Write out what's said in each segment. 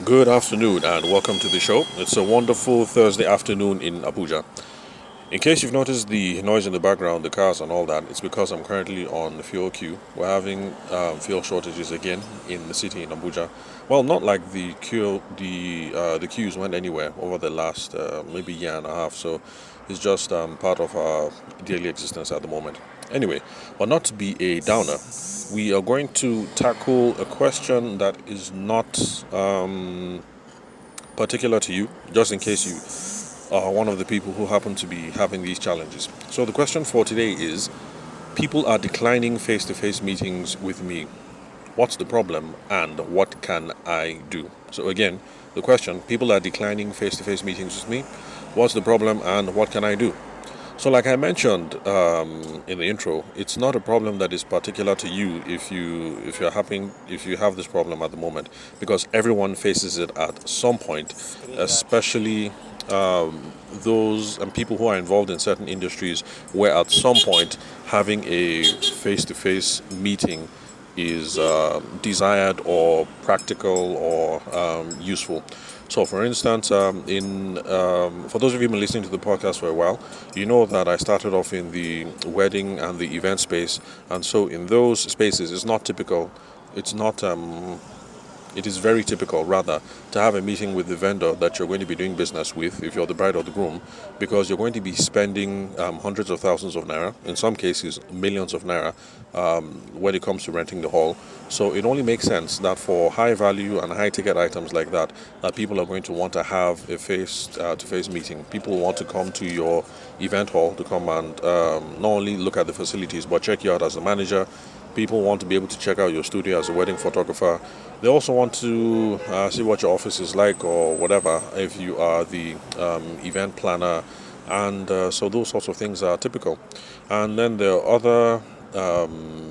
Good afternoon and welcome to the show. It's a wonderful Thursday afternoon in Abuja. In case you've noticed the noise in the background, the cars and all that, it's because I'm currently on the fuel queue. We're having fuel shortages again in the city in Abuja. Well, not like the queues went anywhere over the last maybe year and a half. So it's just part of our daily existence at the moment. Anyway, but not to be a downer, we are going to tackle a question that is not particular to you, just in case you are one of the people who happen to be having these challenges. So, the question for today is: people are declining face to face meetings with me. What's the problem and what can I do? So, again, the question: people are declining face to face meetings with me. What's the problem and what can I do? So, like I mentioned in the intro, it's not a problem that is particular to you if you have this problem at the moment, because everyone faces it at some point, especially those and people who are involved in certain industries where at some point having a face-to-face meeting is desired or practical or useful. So, for instance, for those of you who've been listening to the podcast for a while, you know that I started off in the wedding and the event space, and so in those spaces, it's not typical. It's not it is very typical, rather, to have a meeting with the vendor that you're going to be doing business with if you're the bride or the groom, because you're going to be spending hundreds of thousands of naira, in some cases millions of naira, when it comes to renting the hall. So it only makes sense that for high value and high ticket items like that, that people are going to want to have a face to face meeting. People want to come to your event hall to come and not only look at the facilities but check you out as a manager. People want to be able to check out your studio as a wedding photographer. They also want to see what your office is like or whatever if you are the event planner. And so those sorts of things are typical. And then there are other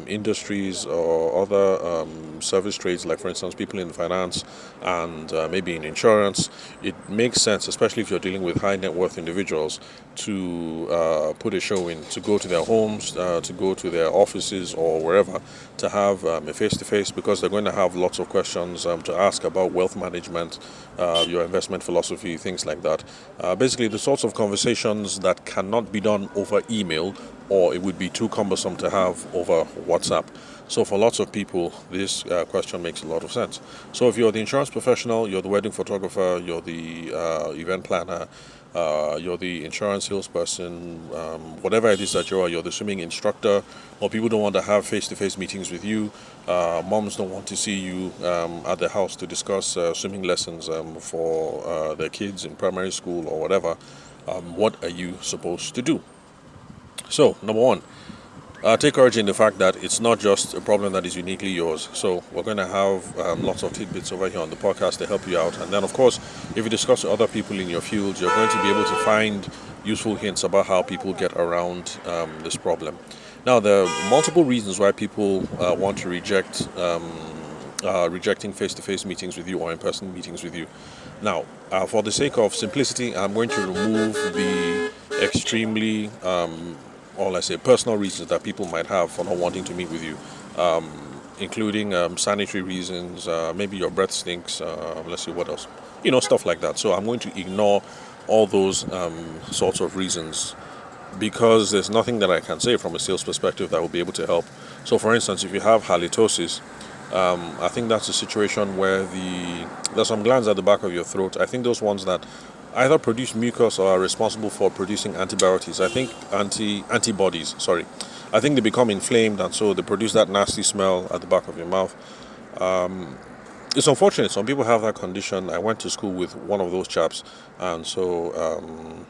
industries or other service trades, like for instance, people in finance and maybe in insurance. It makes sense, especially if you're dealing with high net worth individuals, to put a show in, to go to their homes, to go to their offices or wherever, to have a face to face, because they're going to have lots of questions to ask about wealth management, your investment philosophy, things like that. Basically, the sorts of conversations that cannot be done over email, or it would be too cumbersome to have over WhatsApp. So for lots of people, this question makes a lot of sense. So if you're the insurance professional, you're the wedding photographer, you're the event planner, you're the insurance salesperson, whatever it is that you're the swimming instructor, or people don't want to have face-to-face meetings with you, moms don't want to see you at the house to discuss swimming lessons for their kids in primary school or whatever, what are you supposed to do? So, number one, take courage in the fact that it's not just a problem that is uniquely yours. So we're going to have lots of tidbits over here on the podcast to help you out. And then, of course, if you discuss with other people in your field, you're going to be able to find useful hints about how people get around this problem. Now, there are multiple reasons why people want to rejecting face-to-face meetings with you or in-person meetings with you. Now, for the sake of simplicity, I'm going to remove the extremely or let's say personal reasons that people might have for not wanting to meet with you, including sanitary reasons, maybe your breath stinks, let's see what else, stuff like that. So I'm going to ignore all those sorts of reasons, because there's nothing that I can say from a sales perspective that will be able to help. So for instance, if you have halitosis, I think that's a situation where there's some glands at the back of your throat. I think those ones that either produce mucus or are responsible for producing antibiotics. I think antibodies. Sorry, I think they become inflamed, and so they produce that nasty smell at the back of your mouth. It's unfortunate. Some people have that condition. I went to school with one of those chaps, and so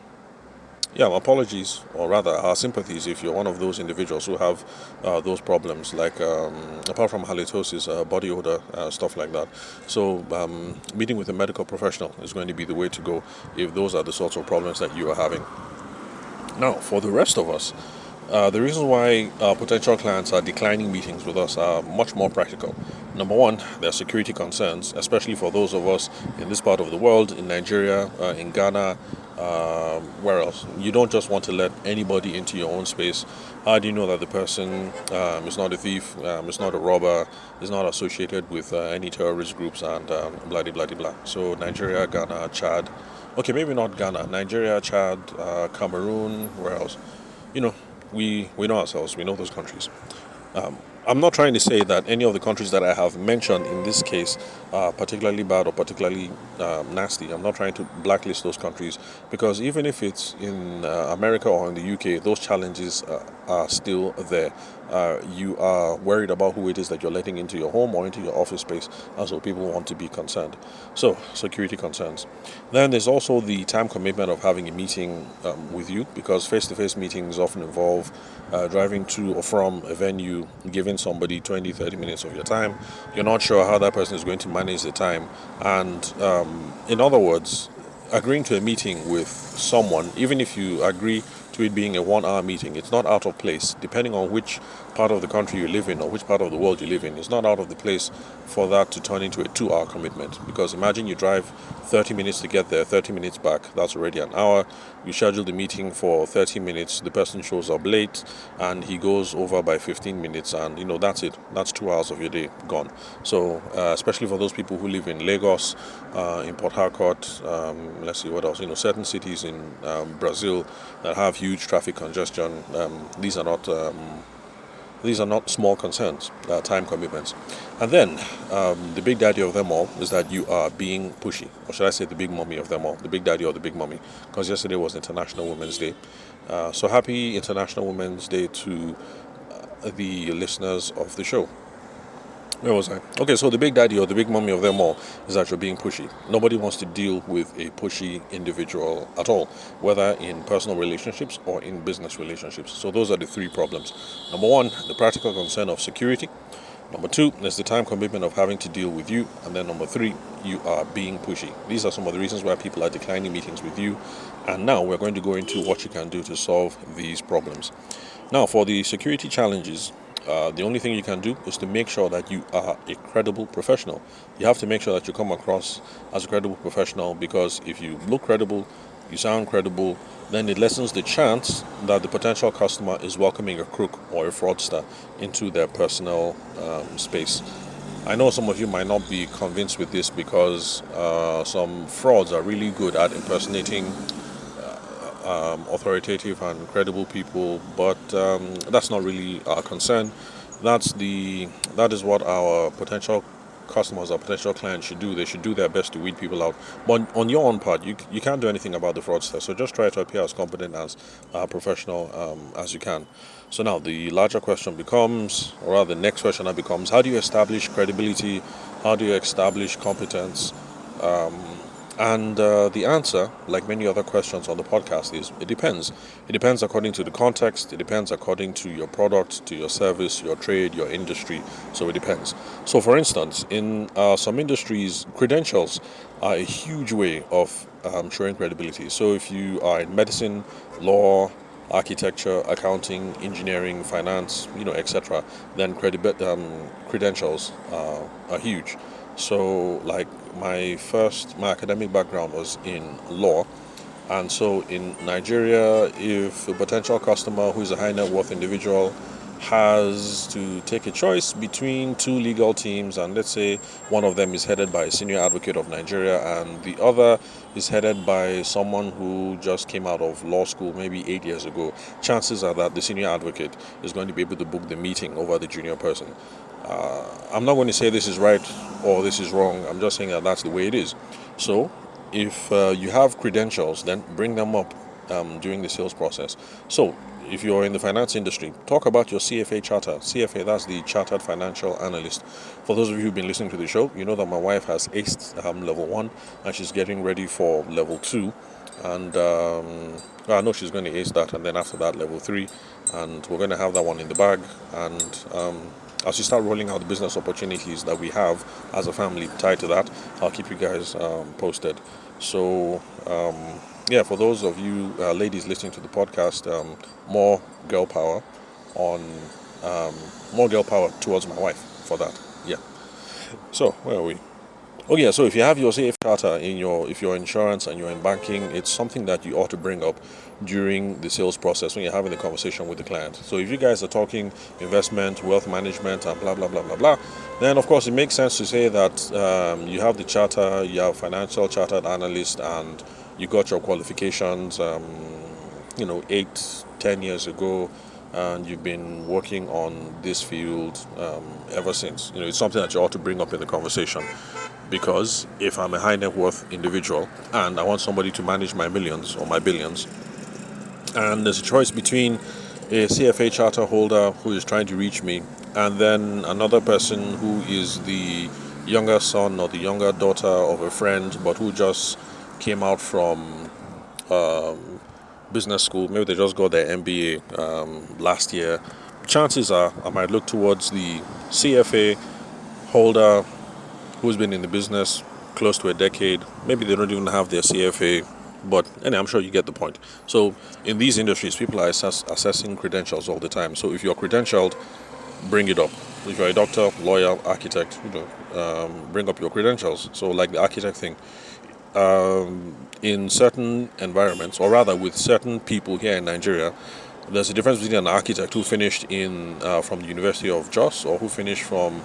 yeah, apologies, or rather, our sympathies if you're one of those individuals who have those problems, like apart from halitosis, body odor, stuff like that. So, meeting with a medical professional is going to be the way to go if those are the sorts of problems that you are having. Now, for the rest of us, the reason why potential clients are declining meetings with us are much more practical. Number one, there are security concerns, especially for those of us in this part of the world, in Nigeria, in Ghana, Where else? You don't just want to let anybody into your own space. How do you know that the person is not a thief, is not a robber, is not associated with any terrorist groups and blah blah blah blah. So Nigeria, Ghana, Chad. Okay, maybe not Ghana. Nigeria, Chad, Cameroon. Where else? You know, we know ourselves. We know those countries. I'm not trying to say that any of the countries that I have mentioned in this case are particularly bad or particularly nasty. I'm not trying to blacklist those countries because even if it's in America or in the UK, those challenges are still there. You are worried about who it is that you're letting into your home or into your office space, and so people want to be concerned. So, security concerns. Then there's also the time commitment of having a meeting with you because face to face meetings often involve driving to or from a venue, giving somebody 20, 30 minutes of your time. You're not sure how that person is going to manage the time. And in other words, agreeing to a meeting with someone, even if you agree to it being a 1 hour meeting, it's not out of place, depending on which part of the country you live in or which part of the world you live in. It's not out of the place for that to turn into a 2 hour commitment. Because imagine you drive 30 minutes to get there, 30 minutes back, that's already an hour. You schedule the meeting for 30 minutes, the person shows up late and he goes over by 15 minutes, and that's it. That's 2 hours of your day gone. So, especially for those people who live in Lagos, in Port Harcourt, let's see what else, certain cities in Brazil that have huge traffic congestion, these are not small concerns, time commitments. And then the big daddy of them all is that you are being pushy. Or should I say the big mommy of them all? The big daddy or the big mommy. Because yesterday was International Women's Day. So happy International Women's Day to the listeners of the show. Where was I? Okay, so the big daddy or the big mommy of them all is that you're being pushy. Nobody wants to deal with a pushy individual at all, whether in personal relationships or in business relationships. So those are the three problems. Number one, the practical concern of security. Number two, there's the time commitment of having to deal with you. And then number three, you are being pushy. These are some of the reasons why people are declining meetings with you. And now we're going to go into what you can do to solve these problems. Now, for the security challenges, the only thing you can do is to make sure that you are a credible professional. You have to make sure that you come across as a credible professional, because if you look credible, you sound credible, then it lessens the chance that the potential customer is welcoming a crook or a fraudster into their personal space. I know some of you might not be convinced with this because some frauds are really good at impersonating authoritative and credible people, but that's not really our concern. That is what our potential customers, our potential clients should do. They should do their best to weed people out. But on your own part, you can't do anything about the fraudster. So just try to appear as competent, as professional as you can. So now the larger question becomes, or rather the next question that becomes, how do you establish credibility? How do you establish competence? And the answer, like many other questions on the podcast, is it depends. It depends according to the context. It depends according to your product, to your service, your trade, your industry. So it depends. So for instance, in some industries, credentials are a huge way of showing credibility. So if you are in medicine, law, architecture, accounting, engineering, finance, etc., then credentials are huge. So, like my academic background was in law, and so in Nigeria, if a potential customer who is a high net worth individual has to take a choice between two legal teams, and let's say one of them is headed by a senior advocate of Nigeria and the other is headed by someone who just came out of law school maybe 8 years ago, chances are that the senior advocate is going to be able to book the meeting over the junior person. I'm not going to say this is right or this is wrong. I'm just saying that that's the way it is. So if you have credentials, then bring them up during the sales process. So if you're in the finance industry, talk about your CFA charter. CFA, that's the Chartered Financial Analyst. For those of you who've been listening to the show, you know that my wife has aced level 1 and she's getting ready for level 2. And I know she's going to ace that, and then after that level 3, and we're going to have that one in the bag. And as we start rolling out the business opportunities that we have as a family tied to that, I'll keep you guys posted. So yeah, for those of you ladies listening to the podcast, more girl power towards my wife for that. Yeah. So where are we? Okay, so if you have your CF charter in your, if you're insurance and you're in banking, it's something that you ought to bring up during the sales process when you're having the conversation with the client. So if you guys are talking investment, wealth management, and blah blah blah blah blah, then of course it makes sense to say that you have the charter, you have financial chartered analyst, and you got your qualifications, 8, 10 years ago, and you've been working on this field ever since. It's something that you ought to bring up in the conversation. Because if I'm a high net worth individual and I want somebody to manage my millions or my billions, and there's a choice between a CFA charter holder who is trying to reach me and then another person who is the younger son or the younger daughter of a friend but who just came out from business school, maybe they just got their MBA last year, chances are I might look towards the CFA holder who's been in the business close to a decade. Maybe they don't even have their CFA, but anyway, I'm sure you get the point. So in these industries, people are assessing credentials all the time. So if you're credentialed, bring it up. If you're a doctor, lawyer, architect, bring up your credentials. So like the architect thing, in certain environments, or rather with certain people here in Nigeria, there's a difference between an architect who finished in from the University of Jos or who finished from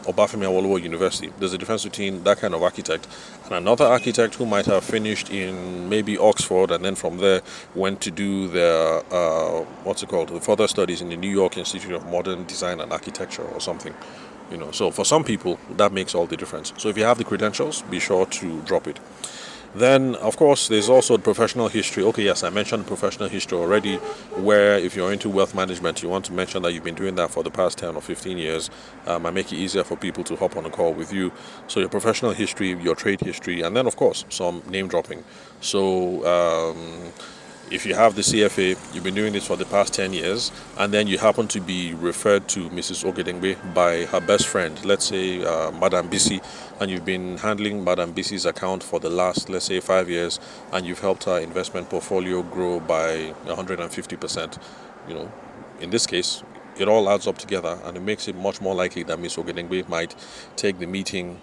Obafemi Awolowo University. There's a difference between that kind of architect and another architect who might have finished in maybe Oxford and then from there went to do their the further studies in the New York Institute of Modern Design and Architecture or something. So for some people that makes all the difference. So if you have the credentials, be sure to drop it. Then, of course, there's also professional history. Okay, yes, I mentioned professional history already, where if you're into wealth management, you want to mention that you've been doing that for the past 10 or 15 years. I make it easier for people to hop on a call with you. So your professional history, your trade history, and then, of course, some name dropping. So if you have the CFA, you've been doing this for the past 10 years, and then you happen to be referred to Mrs. Ogedengbe by her best friend, let's say Madam Bisi, and you've been handling Madam Bisi's account for the last, let's say, 5 years, and you've helped her investment portfolio grow by 150%. In this case, it all adds up together, and it makes it much more likely that Ms. Ogedengbe might take the meeting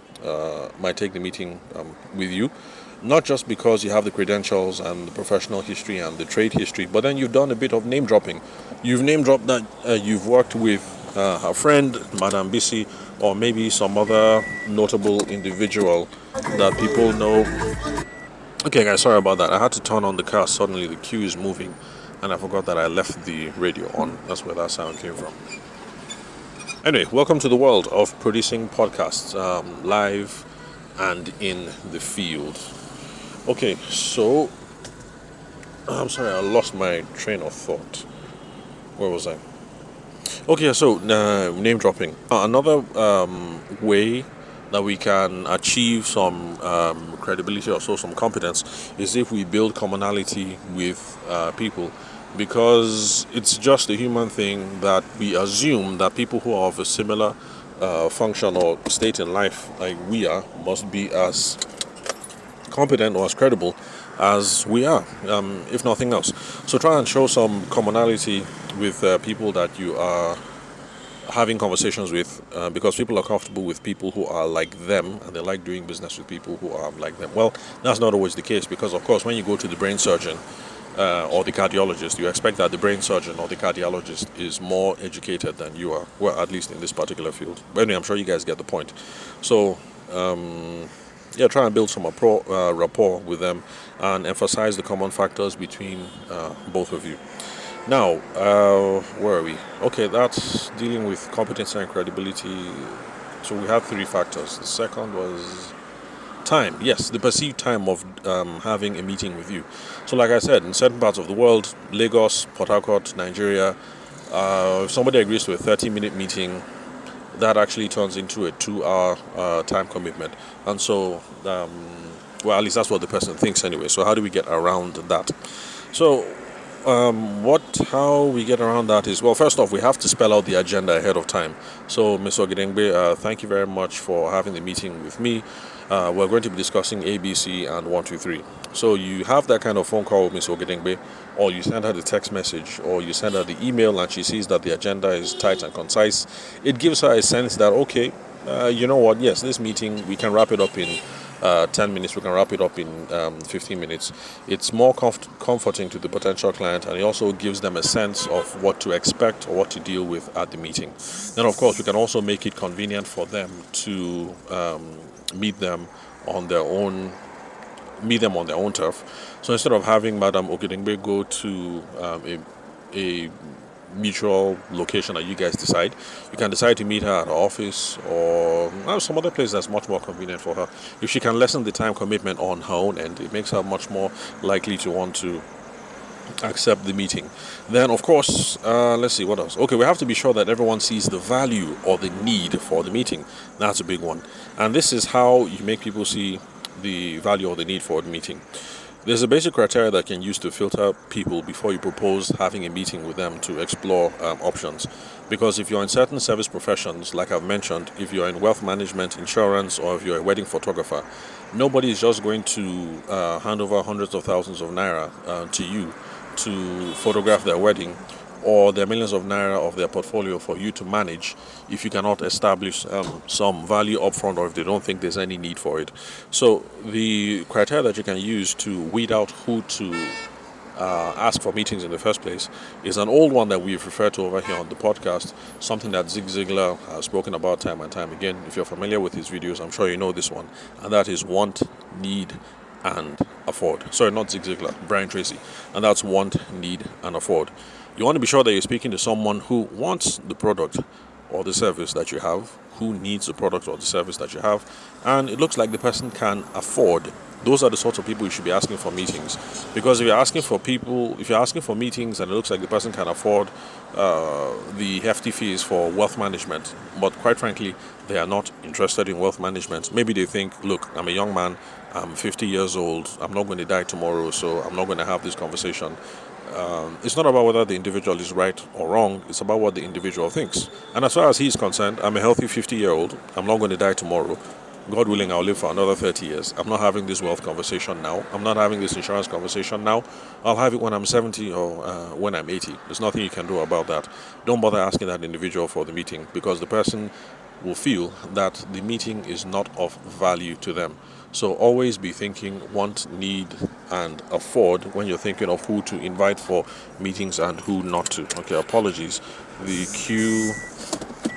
with you. Not just because you have the credentials and the professional history and the trade history, but then you've done a bit of name dropping. You've name dropped that you've worked with her friend, Madam Bisi, or maybe some other notable individual that people know. Okay, guys, sorry about that. I had to turn on the car. Suddenly, the queue is moving, and I forgot that I left the radio on. That's where that sound came from. Anyway, welcome to the world of producing podcasts live and in the field. Okay, so I'm sorry, I lost my train of thought. Where was I? Okay, so name dropping. Another way that we can achieve some credibility or so some competence is if we build commonality with people, because it's just a human thing that we assume that people who are of a similar function or state in life like we are must be as competent or as credible as we are, if nothing else. So try and show some commonality with people that you are having conversations with, because people are comfortable with people who are like them and they like doing business with people who are like them. Well, that's not always the case, because of course when you go to the brain surgeon or the cardiologist, you expect that the brain surgeon or the cardiologist is more educated than you are, well, at least in this particular field. But anyway, I'm sure you guys get the point. So try and build some rapport with them and emphasize the common factors between both of you. Now, where are we? Okay, that's dealing with competence and credibility. So we have 3 factors. The second was time. Yes, the perceived time of having a meeting with you. So like I said, in certain parts of the world, Lagos, Port Harcourt, Nigeria, if somebody agrees to a 30-minute meeting, that actually turns into a 2-hour time commitment. And so, at least that's what the person thinks anyway. So how do we get around that? So how we get around that is, well, first off, we have to spell out the agenda ahead of time. So, Ms. Ogedengbe, thank you very much for having the meeting with me. We're going to be discussing ABC and 1, 2, 3. So you have that kind of phone call with Ms. Ogedengbe, or you send her the text message, or you send her the email, and she sees that the agenda is tight and concise. It gives her a sense that, okay, you know what, yes, this meeting, we can wrap it up in 10 minutes, we can wrap it up in 15 minutes. It's more comforting to the potential client, and it also gives them a sense of what to expect or what to deal with at the meeting. Then, of course, we can also make it convenient for them to meet them on their own turf. So instead of having Madam Ogedengbe go to a mutual location that you guys decide, you can decide to meet her at her office or some other place that's much more convenient for her. If she can lessen the time commitment on her own end, it makes her much more likely to want to accept the meeting. Then, of course, let's see what else. Okay, we have to be sure that everyone sees the value or the need for the meeting. That's a big one. And this is how you make people see the value or the need for the meeting. There's a basic criteria that you can use to filter people before you propose having a meeting with them to explore options. Because if you're in certain service professions, like I've mentioned, if you're in wealth management, insurance, or if you're a wedding photographer, nobody is just going to hand over hundreds of thousands of naira to you to photograph their wedding, or their millions of naira of their portfolio for you to manage if you cannot establish some value upfront, or if they don't think there's any need for it. So the criteria that you can use to weed out who to ask for meetings in the first place is an old one that we've referred to over here on the podcast, something that Zig Ziglar has spoken about time and time again. If you're familiar with his videos, I'm sure you know this one, and that is want, need, and afford. Sorry, not Zig Ziglar, Brian Tracy. And that's want, need, and afford. You want to be sure that you're speaking to someone who wants the product or the service that you have, who needs the product or the service that you have, and it looks like the person can afford. Those are the sorts of people you should be asking for meetings. Because if you're asking for meetings and it looks like the person can afford the hefty fees for wealth management, but quite frankly, they are not interested in wealth management. Maybe they think, look, I'm a young man, I'm 50 years old, I'm not going to die tomorrow, so I'm not going to have this conversation. It's not about whether the individual is right or wrong, it's about what the individual thinks. And as far as he's concerned, I'm a healthy 50-year-old, I'm not going to die tomorrow. God willing, I'll live for another 30 years. I'm not having this wealth conversation now. I'm not having this insurance conversation now. I'll have it when I'm 70 or when I'm 80. There's nothing you can do about that. Don't bother asking that individual for the meeting, because the person will feel that the meeting is not of value to them. So always be thinking want, need, and afford when you're thinking of who to invite for meetings and who not to. Okay, apologies. The queue,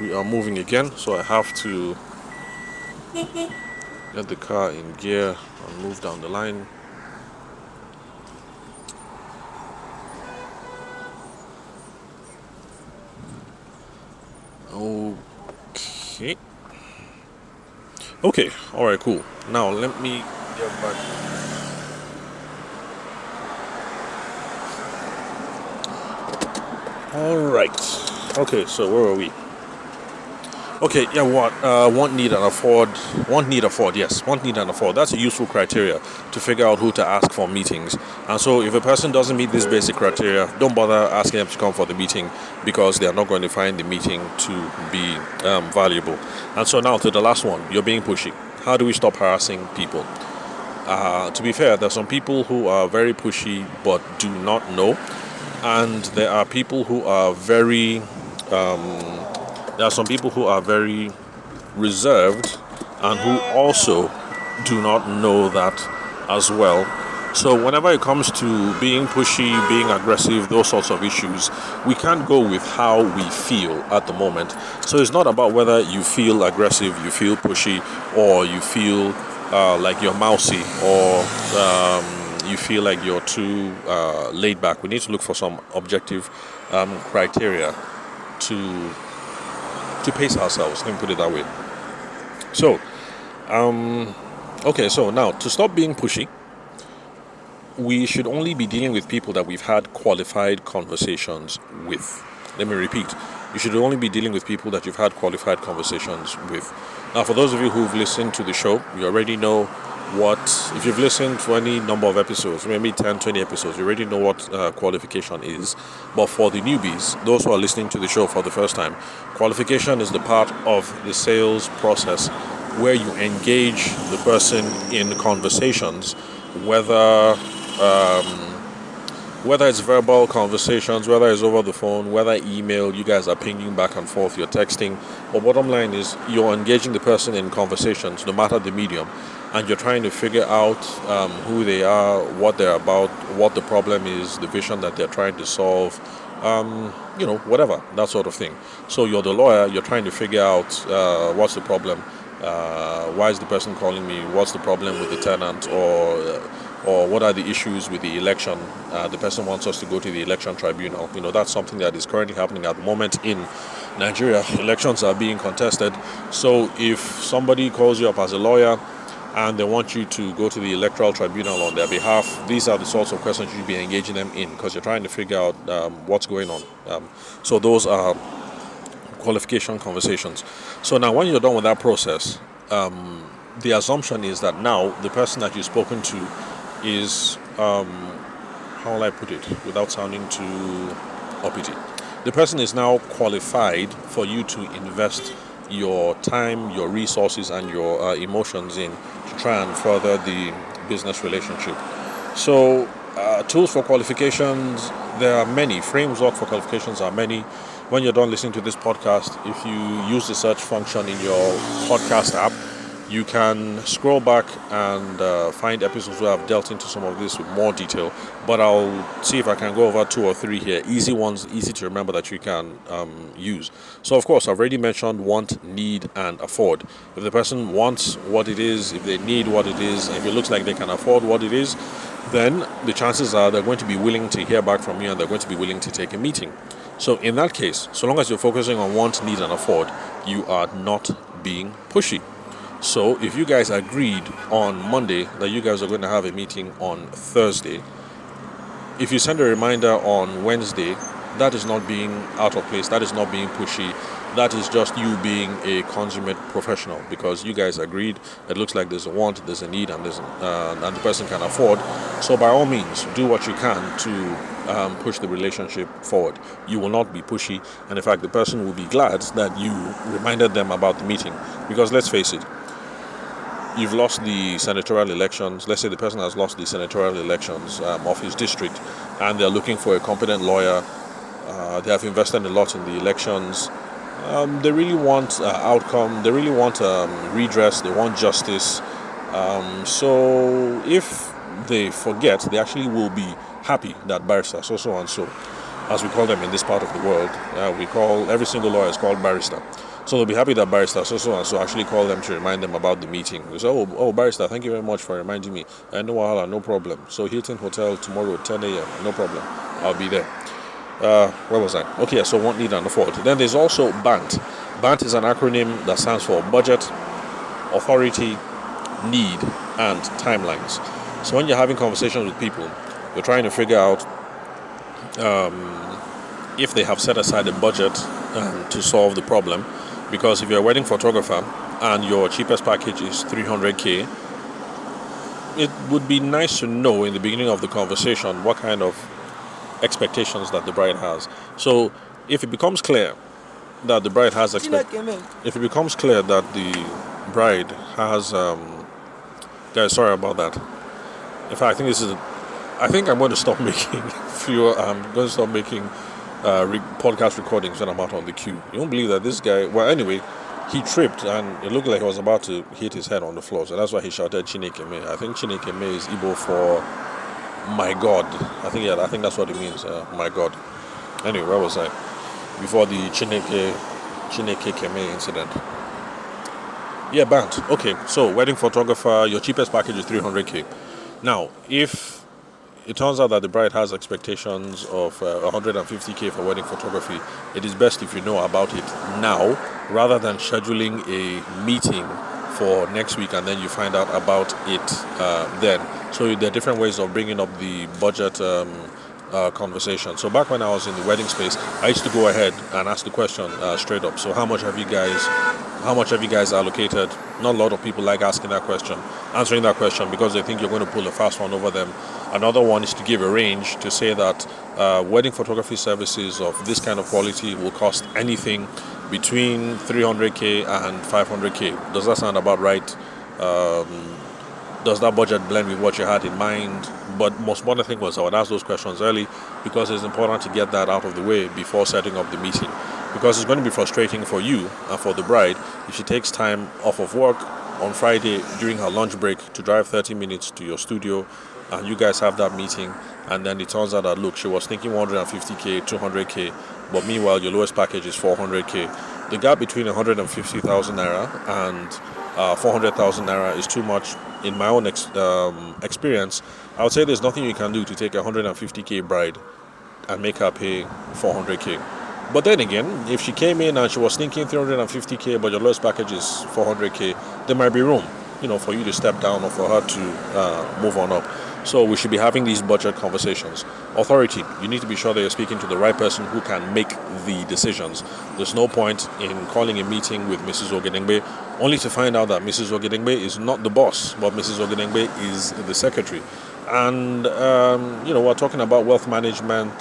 we are moving again, so I have to get the car in gear and move down the line. Okay. Okay, alright, cool. Now let me get back. Alright. Okay, so where are we? Okay, yeah, want, need, and afford. Want, need, afford, yes. Want, need, and afford. That's a useful criteria to figure out who to ask for meetings. And so if a person doesn't meet this basic criteria, don't bother asking them to come for the meeting, because they are not going to find the meeting to be valuable. And so now to the last one, you're being pushy. How do we stop harassing people? To be fair, there are some people who are very pushy but do not know. And there are people who are very... there are some people who are very reserved and who also do not know that as well. So whenever it comes to being pushy, being aggressive, those sorts of issues, we can't go with how we feel at the moment. So it's not about whether you feel aggressive, you feel pushy, or you feel like you're mousy, or you feel like you're too laid back. We need to look for some objective criteria to pace ourselves. Let me put it that way. So, okay, so now to stop being pushy, we should only be dealing with people that we've had qualified conversations with. Let me repeat. You should only be dealing with people that you've had qualified conversations with. Now, for those of you who've listened to the show, you already know what, if you've listened to any number of episodes, maybe 10, 20 episodes, you already know what qualification is. But for the newbies, those who are listening to the show for the first time, qualification is the part of the sales process where you engage the person in conversations, whether Whether it's verbal conversations, whether it's over the phone, whether email, you guys are pinging back and forth, you're texting. But bottom line is you're engaging the person in conversations, no matter the medium, and you're trying to figure out who they are, what they're about, what the problem is, the vision that they're trying to solve, whatever, that sort of thing. So you're the lawyer, you're trying to figure out what's the problem, why is the person calling me, what's the problem with the tenant, or what are the issues with the election. The person wants us to go to the election tribunal. That's something that is currently happening at the moment in Nigeria. Elections are being contested. So if somebody calls you up as a lawyer and they want you to go to the electoral tribunal on their behalf, these are the sorts of questions you should be engaging them in, because you're trying to figure out what's going on. So those are qualification conversations. So now when you're done with that process, the assumption is that now the person that you've spoken to is, how will I put it without sounding too uppity? The person is now qualified for you to invest your time, your resources, and your emotions in to try and further the business relationship. So tools for qualifications, there are many. Framework for qualifications are many. When you're done listening to this podcast, if you use the search function in your podcast app, you can scroll back and find episodes where I've dealt into some of this with more detail, but I'll see if I can go over 2 or 3 here, easy ones, easy to remember that you can use. So of course, I've already mentioned want, need, and afford. If the person wants what it is, if they need what it is, if it looks like they can afford what it is, then the chances are they're going to be willing to hear back from you and they're going to be willing to take a meeting. So in that case, so long as you're focusing on want, need, and afford, you are not being pushy. So if you guys agreed on Monday that you guys are going to have a meeting on Thursday, if you send a reminder on Wednesday, that is not being out of place, that is not being pushy, that is just you being a consummate professional, because you guys agreed. It looks like there's a want, there's a need, and and the person can afford. So by all means, do what you can to push the relationship forward. You will not be pushy, and in fact, the person will be glad that you reminded them about the meeting, because let's face it, you've lost the senatorial elections. Let's say the person has lost the senatorial elections of his district, and they're looking for a competent lawyer. They have invested a lot in the elections. They really want outcome. They really want redress. They want justice. So if they forget, they actually will be happy that barrister, so and so, as we call them in this part of the world, we call every single lawyer is called barrister. So they'll be happy that barrister so and so actually call them to remind them about the meeting. They say, oh barrister, thank you very much for reminding me. No wahala, no problem. So Hilton Hotel tomorrow, 10 a.m., no problem. I'll be there. Where was I? Okay, so want, need, and afford. Then there's also BANT. BANT is an acronym that stands for budget, authority, need, and timelines. So when you're having conversations with people, you're trying to figure out if they have set aside a budget to solve the problem. Because if you're a wedding photographer and your cheapest package is 300k, it would be nice to know in the beginning of the conversation what kind of expectations that the bride has. So if it becomes clear that the bride has guys, sorry about that. In fact, I think I'm going to stop making podcast recordings when I'm out on the queue. You won't believe that this guy, well, anyway, he tripped and it looked like he was about to hit his head on the floor. So that's why he shouted Chineke me. I think Chineke me is Igbo for my God. I think that's what it means, my God. Anyway, where was I? Before the Chineke Keme incident. Yeah, BANT. Okay, so wedding photographer, your cheapest package is 300k. Now, if it turns out that the bride has expectations of 150k for wedding photography, it is best if you know about it now, rather than scheduling a meeting for next week and then you find out about it then. So there are different ways of bringing up the budget conversation. So back when I was in the wedding space, I used to go ahead and ask the question straight up. So how much have you guys allocated? Not a lot of people like answering that question because they think you're going to pull a fast one over them. Another one is to give a range to say that wedding photography services of this kind of quality will cost anything between 300k and 500k. Does that sound about right? Does that budget blend with what you had in mind? But most important thing was I would ask those questions early because it's important to get that out of the way before setting up the meeting. Because it's going to be frustrating for you and for the bride if she takes time off of work on Friday during her lunch break to drive 30 minutes to your studio and you guys have that meeting, and then it turns out that, look, she was thinking 150k, 200k, but meanwhile your lowest package is 400k. The gap between 150,000 naira and 400,000 naira is too much. In my own experience, I would say there's nothing you can do to take a 150k bride and make her pay 400k. But then again, if she came in and she was thinking 350k, but your lowest package is 400k, there might be room, for you to step down or for her to move on up. So we should be having these budget conversations. Authority, you need to be sure that you're speaking to the right person who can make the decisions. There's no point in calling a meeting with Mrs. Ogedengbe only to find out that Mrs. Ogedengbe is not the boss, but Mrs. Ogedengbe is the secretary. And, we're talking about wealth management.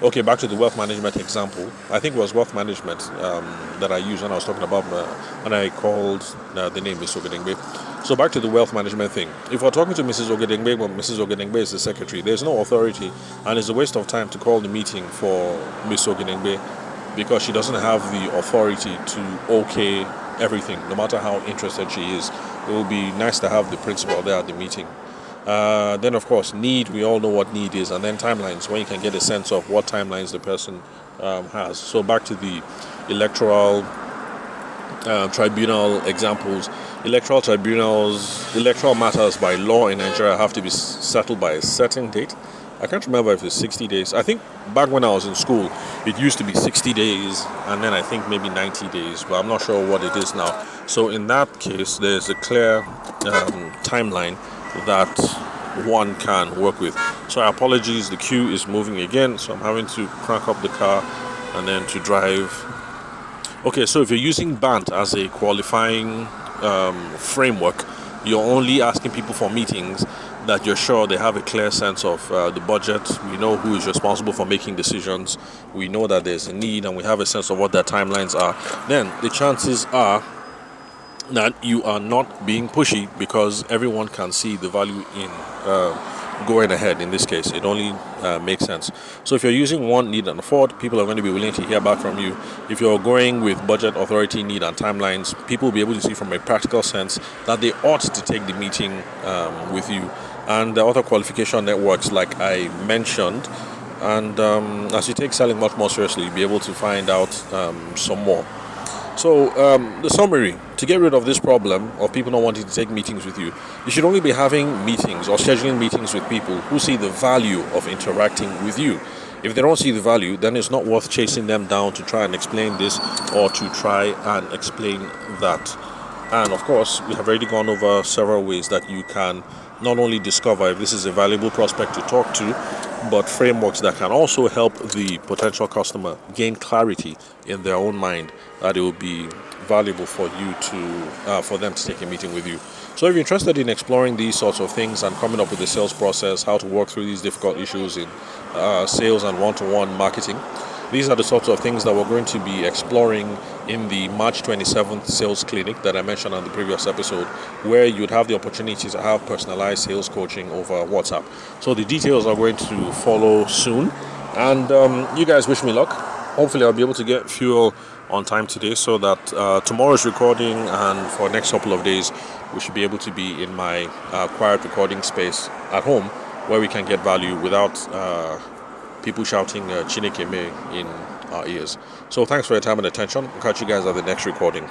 Okay, back to the wealth management example. I think it was wealth management that I used when I was talking about, when I called the name Mrs. Ogedengbe. So back to the wealth management thing. If we're talking to Mrs. Ogedengbe, but Mrs. Ogedengbe is the secretary, there's no authority, and it's a waste of time to call the meeting for Mrs. Ogedengbe because she doesn't have the authority to okay everything, no matter how interested she is. It would be nice to have the principal there at the meeting. Then, of course, need, we all know what need is, and then timelines, when you can get a sense of what timelines the person has. So back to the electoral tribunal examples. Electoral matters by law in Nigeria have to be settled by a certain date. I can't remember if it's 60 days. I think back when I was in school, it used to be 60 days, and then I think maybe 90 days, but I'm not sure what it is now. So in that case, there's a clear timeline that one can work with. So apologies, the queue is moving again, so I'm having to crank up the car and then to drive. Okay, so if you're using BANT as a qualifying framework, you're only asking people for meetings that you're sure they have a clear sense of the budget. We know who is responsible for making decisions. We know that there's a need and we have a sense of what their timelines are. Then the chances are that you are not being pushy because everyone can see the value in going ahead. In this case, it only makes sense. So if you're using want, need, and afford, people are going to be willing to hear back from you. If you're going with budget, authority, need, and timelines, people will be able to see from a practical sense that they ought to take the meeting with you. And the other qualification networks, like I mentioned, and as you take selling much more seriously, you'll be able to find out some more. So the summary, to get rid of this problem of people not wanting to take meetings with you, you should only be having meetings or scheduling meetings with people who see the value of interacting with you. If they don't see the value, then it's not worth chasing them down to try and explain this or to try and explain that. And of course, we have already gone over several ways that you can not only discover if this is a valuable prospect to talk to, but frameworks that can also help the potential customer gain clarity in their own mind that it will be valuable for you to, for them to take a meeting with you. So if you're interested in exploring these sorts of things and coming up with a sales process, how to work through these difficult issues in sales and one-to-one marketing, these are the sorts of things that we're going to be exploring in the March 27th sales clinic that I mentioned on the previous episode, where you'd have the opportunity to have personalized sales coaching over WhatsApp. So the details are going to follow soon. And you guys wish me luck. Hopefully I'll be able to get fuel on time today so that tomorrow's recording and for the next couple of days, we should be able to be in my quiet recording space at home where we can get value without people shouting Chineke me in our ears. So thanks for your time and attention. I'll catch you guys at the next recording.